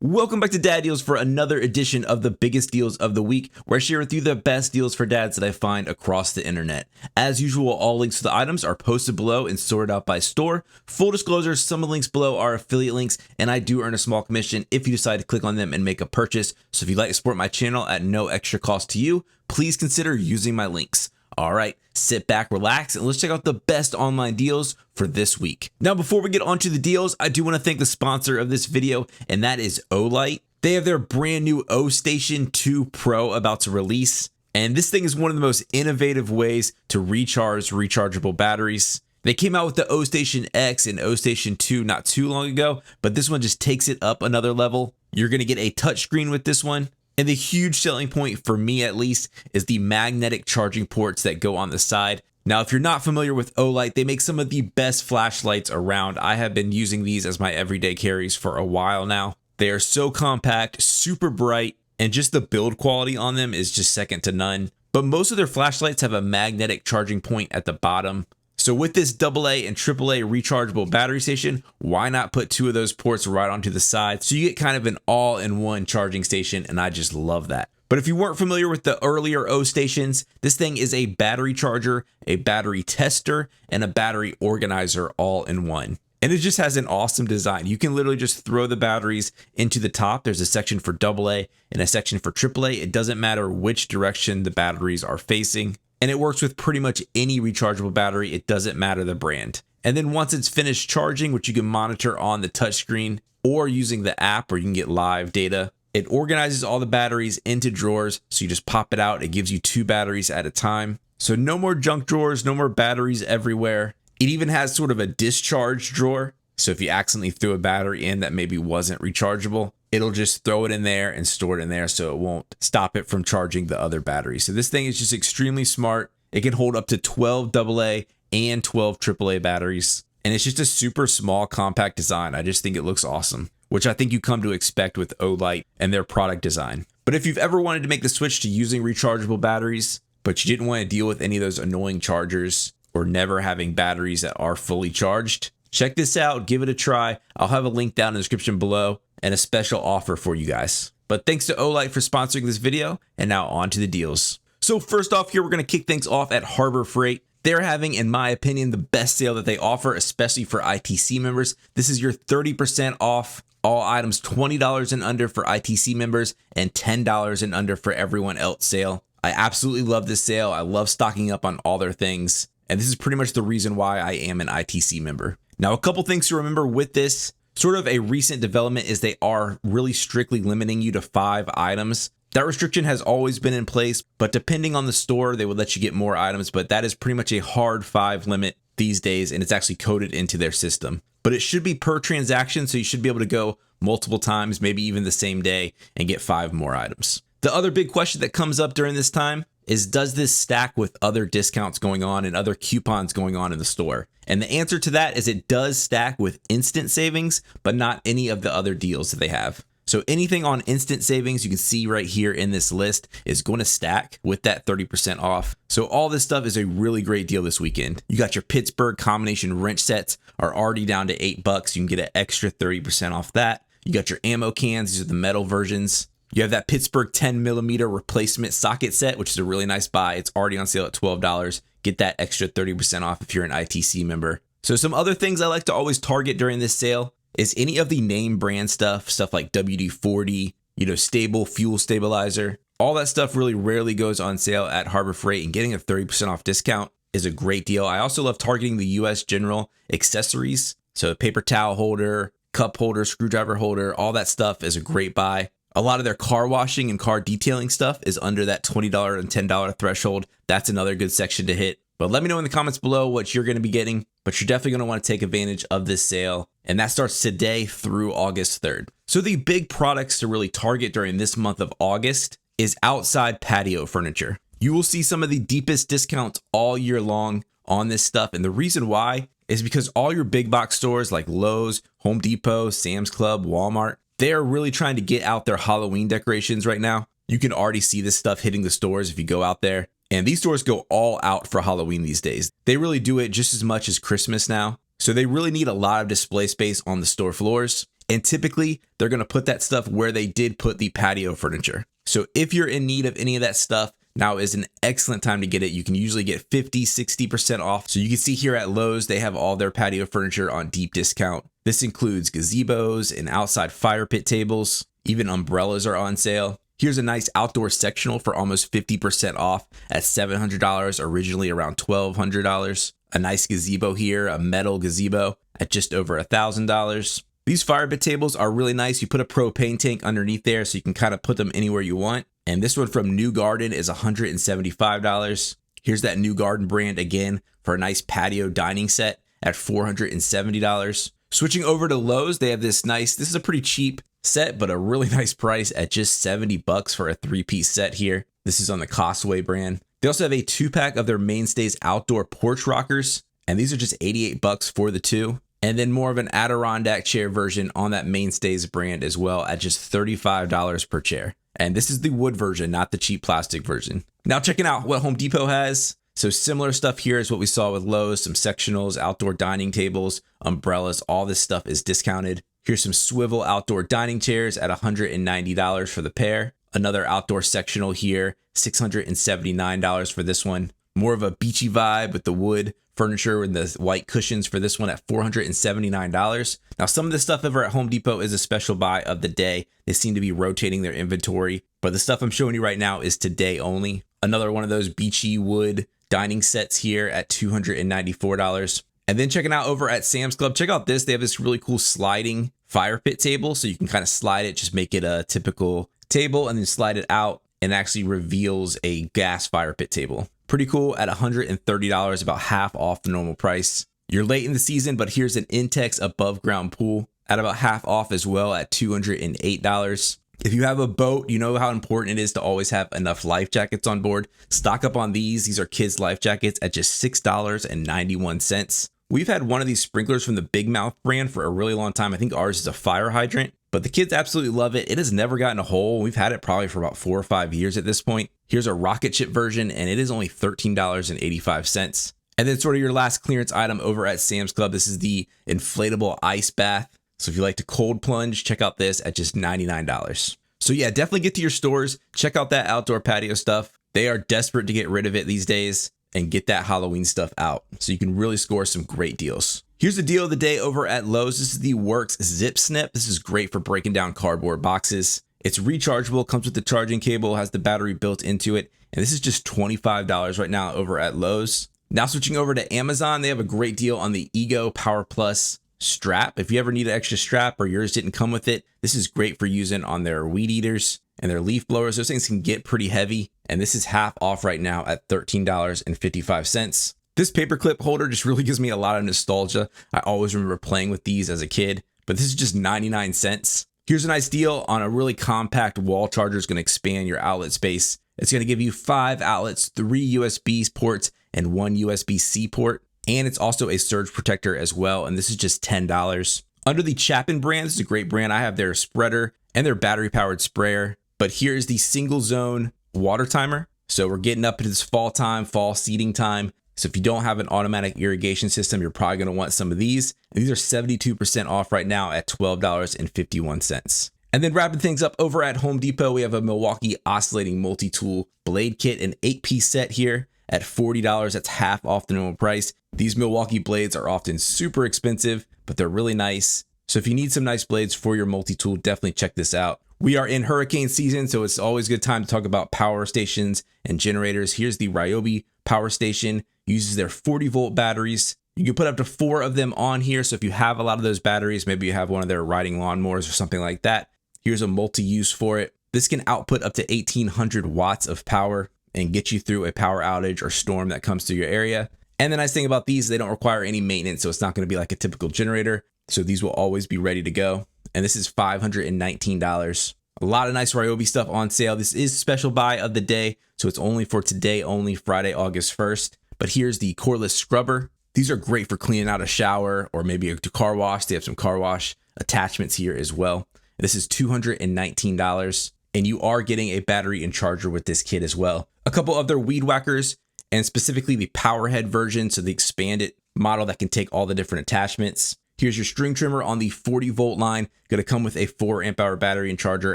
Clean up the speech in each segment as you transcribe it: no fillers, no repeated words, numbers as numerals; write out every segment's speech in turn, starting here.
Welcome back to Dad Deals for another edition of the biggest deals of the week, where I share with you the best deals for dads that I find across the internet. As usual, all links to the items are posted below and sorted out by store. Full disclosure, some of the links below are affiliate links, and I do earn a small commission if you decide to click on them and make a purchase. So if you'd like to support my channel at no extra cost to you, please consider using my links. All right, sit back, relax, and let's check out the best online deals for this week. Now, before we get onto the deals, I do want to thank the sponsor of this video, and that is Olight. They have their brand new O Station 2 Pro about to release, and this thing is one of the most innovative ways to recharge rechargeable batteries. They came out with the O Station X and O Station 2 not too long ago, but this one just takes it up another level. You're going to get a touchscreen with this one. And the huge selling point, for me at least, is the magnetic charging ports that go on the side. Now, if you're not familiar with Olight, they make some of the best flashlights around. I have been using these as my everyday carries for a while now. They are so compact, super bright, and just the build quality on them is just second to none. But most of their flashlights have a magnetic charging point at the bottom. So with this AA and AAA rechargeable battery station, why not put two of those ports right onto the side so you get kind of an all-in-one charging station, and I just love that. But if you weren't familiar with the earlier O stations, this thing is a battery charger, a battery tester, and a battery organizer all in one. And it just has an awesome design. You can literally just throw the batteries into the top. There's a section for AA and a section for AAA. It doesn't matter which direction the batteries are facing. And it works with pretty much any rechargeable battery. It doesn't matter the brand. And then once it's finished charging, which you can monitor on the touchscreen or using the app where you can get live data, it organizes all the batteries into drawers. So you just pop it out. It gives you 2 batteries at a time. So no more junk drawers, no more batteries everywhere. It even has sort of a discharge drawer. So if you accidentally threw a battery in that maybe wasn't rechargeable, it'll just throw it in there and store it in there so it won't stop it from charging the other batteries. So this thing is just extremely smart. It can hold up to 12 AA and 12 AAA batteries. And it's just a super small, compact design. I just think it looks awesome, which I think you come to expect with Olight and their product design. But if you've ever wanted to make the switch to using rechargeable batteries, but you didn't want to deal with any of those annoying chargers or never having batteries that are fully charged, check this out, give it a try. I'll have a link down in the description below and a special offer for you guys. But thanks to Olight for sponsoring this video, and now on to the deals. So first off here, we're going to kick things off at Harbor Freight. They're having, in my opinion, the best sale that they offer, especially for ITC members. This is your 30% off all items $20 and under for ITC members and $10 and under for everyone else sale. I absolutely love this sale. I love stocking up on all their things. And this is pretty much the reason why I am an ITC member. Now, a couple things to remember with this. Sort of a recent development is they are really strictly limiting you to 5 items. That restriction has always been in place, but depending on the store, they would let you get more items, but that is pretty much a hard 5 limit these days, and it's actually coded into their system. But it should be per transaction, so you should be able to go multiple times, maybe even the same day, and get 5 more items. The other big question that comes up during this time is, does this stack with other discounts going on and other coupons going on in the store? And the answer to that is it does stack with instant savings, but not any of the other deals that they have. So anything on instant savings you can see right here in this list is going to stack with that 30% off. So all this stuff is a really great deal this weekend. You got your Pittsburgh combination wrench sets are already down to $8. You can get an extra 30% off that. You got your ammo cans. These are the metal versions. You have that Pittsburgh 10mm replacement socket set, which is a really nice buy. It's already on sale at $12. Get that extra 30% off if you're an ITC member. So some other things I like to always target during this sale is any of the name brand stuff like WD-40, Stable Fuel Stabilizer. All that stuff really rarely goes on sale at Harbor Freight, and getting a 30% off discount is a great deal. I also love targeting the US General accessories. So paper towel holder, cup holder, screwdriver holder, all that stuff is a great buy. A lot of their car washing and car detailing stuff is under that $20 and $10 threshold. That's another good section to hit. But let me know in the comments below what you're going to be getting. But you're definitely going to want to take advantage of this sale. And that starts today through August 3rd. So the big products to really target during this month of August is outside patio furniture. You will see some of the deepest discounts all year long on this stuff. And the reason why is because all your big box stores like Lowe's, Home Depot, Sam's Club, Walmart, they are really trying to get out their Halloween decorations right now. You can already see this stuff hitting the stores if you go out there. And these stores go all out for Halloween these days. They really do it just as much as Christmas now. So they really need a lot of display space on the store floors. And typically, they're going to put that stuff where they did put the patio furniture. So if you're in need of any of that stuff, now is an excellent time to get it. You can usually get 50-60% off. So you can see here at Lowe's, they have all their patio furniture on deep discount. This includes gazebos and outside fire pit tables. Even umbrellas are on sale. Here's a nice outdoor sectional for almost 50% off at $700, originally around $1,200. A nice gazebo here, a metal gazebo at just over $1,000. These fire pit tables are really nice. You put a propane tank underneath there so you can kind of put them anywhere you want. And this one from New Garden is $175. Here's that New Garden brand again for a nice patio dining set at $470. Switching over to Lowe's, they have this is a pretty cheap set, but a really nice price at just $70 for a 3-piece set here. This is on the Costco brand. They also have a 2-pack of their Mainstays outdoor porch rockers, and these are just $88 for the 2. And then more of an Adirondack chair version on that Mainstays brand as well at just $35 per chair. And this is the wood version, not the cheap plastic version. Now checking out what Home Depot has. So similar stuff here is what we saw with Lowe's, some sectionals, outdoor dining tables, umbrellas, all this stuff is discounted. Here's some swivel outdoor dining chairs at $190 for the pair. Another outdoor sectional here, $679 for this one. More of a beachy vibe with the wood furniture and the white cushions for this one at $479. Now, some of this stuff over at Home Depot is a special buy of the day. They seem to be rotating their inventory, but the stuff I'm showing you right now is today only. Another one of those beachy wood dining sets here at $294. And then checking out over at Sam's Club, check out this. They have this really cool sliding fire pit table. So you can kind of slide it, just make it a typical table and then slide it out and it actually reveals a gas fire pit table. Pretty cool at $130, about half off the normal price. You're late in the season, but here's an Intex above ground pool at about half off as well at $208. If you have a boat, you know how important it is to always have enough life jackets on board. Stock up on these. These are kids' life jackets at just $6.91. We've had one of these sprinklers from the Big Mouth brand for a really long time. I think ours is a fire hydrant, but the kids absolutely love it. It has never gotten a hole. We've had it probably for about 4 or 5 years at this point. Here's a rocket ship version, and it is only $13.85. And then sort of your last clearance item over at Sam's Club. This is the inflatable ice bath. So if you like to cold plunge, check out this at just $99. So yeah, definitely get to your stores. Check out that outdoor patio stuff. They are desperate to get rid of it these days and get that Halloween stuff out. So you can really score some great deals. Here's the deal of the day over at Lowe's. This is the Works Zip Snip. This is great for breaking down cardboard boxes. It's rechargeable, comes with the charging cable, has the battery built into it. And this is just $25 right now over at Lowe's. Now switching over to Amazon, they have a great deal on the Ego Power Plus strap. If you ever need an extra strap or yours didn't come with it, this is great for using on their weed eaters and their leaf blowers. Those things can get pretty heavy. And this is half off right now at $13.55. This paperclip holder just really gives me a lot of nostalgia. I always remember playing with these as a kid, but this is just 99 cents. Here's a nice deal on a really compact wall charger. It's going to expand your outlet space. It's going to give you 5 outlets, 3 USB ports, and 1 USB-C port. And it's also a surge protector as well. And this is just $10. Under the Chapin brand, this is a great brand. I have their spreader and their battery powered sprayer. But here's the single zone water timer. So we're getting up into this fall time, fall seeding time. So if you don't have an automatic irrigation system, you're probably going to want some of these. And these are 72% off right now at $12.51. And then wrapping things up over at Home Depot, we have a Milwaukee oscillating multi-tool blade kit, an 8-piece set here at $40. That's half off the normal price. These Milwaukee blades are often super expensive, but they're really nice. So if you need some nice blades for your multi-tool, definitely check this out. We are in hurricane season, so it's always a good time to talk about power stations and generators. Here's the Ryobi power station. Uses their 40-volt batteries. You can put up to 4 of them on here. So if you have a lot of those batteries, maybe you have one of their riding lawnmowers or something like that, here's a multi-use for it. This can output up to 1,800 watts of power and get you through a power outage or storm that comes through your area. And the nice thing about these, they don't require any maintenance, so it's not going to be like a typical generator. So these will always be ready to go. And this is $519. A lot of nice Ryobi stuff on sale. This is special buy of the day, so it's only for today, only Friday, August 1st. But here's the cordless scrubber. These are great for cleaning out a shower or maybe a car wash. They have some car wash attachments here as well. This is $219, and you are getting a battery and charger with this kit as well. A couple of their weed whackers, and specifically the power head version, so the expanded model that can take all the different attachments. Here's your string trimmer on the 40-volt line. Going to come with a 4 amp hour battery and charger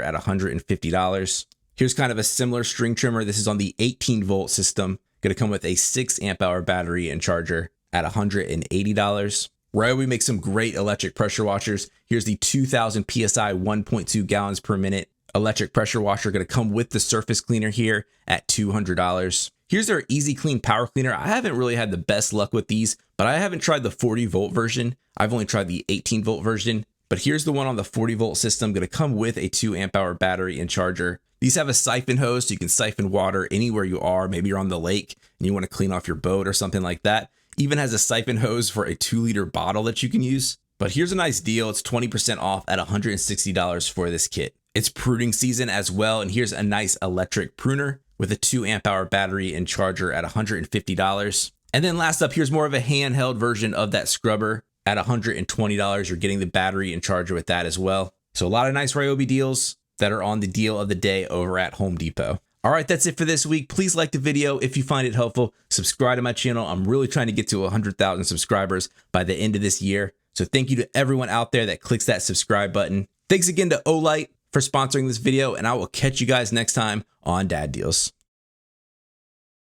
at $150. Here's kind of a similar string trimmer. This is on the 18-volt system. Going to come with a 6 amp hour battery and charger at $180. Ryobi makes some great electric pressure washers. Here's the 2000 PSI 1.2 gallons per minute electric pressure washer. Going to come with the surface cleaner here at $200. Here's their Easy Clean power cleaner. I haven't really had the best luck with these, but I haven't tried the 40-volt version. I've only tried the 18-volt version, but here's the one on the 40-volt system. Going to come with a 2 amp hour battery and charger. These have a siphon hose, so you can siphon water anywhere you are. Maybe you're on the lake and you want to clean off your boat or something like that. Even has a siphon hose for a 2-liter bottle that you can use. But here's a nice deal. It's 20% off at $160 for this kit. It's pruning season as well, and here's a nice electric pruner with a 2 amp hour battery and charger at $150. And then last up, here's more of a handheld version of that scrubber at $120. You're getting the battery and charger with that as well. So a lot of nice Ryobi deals that are on the deal of the day over at Home Depot. All right, that's it for this week. Please like the video if you find it helpful. Subscribe to my channel. I'm really trying to get to 100,000 subscribers by the end of this year. So thank you to everyone out there that clicks that subscribe button. Thanks again to Olight for sponsoring this video, and I will catch you guys next time on Dad Deals.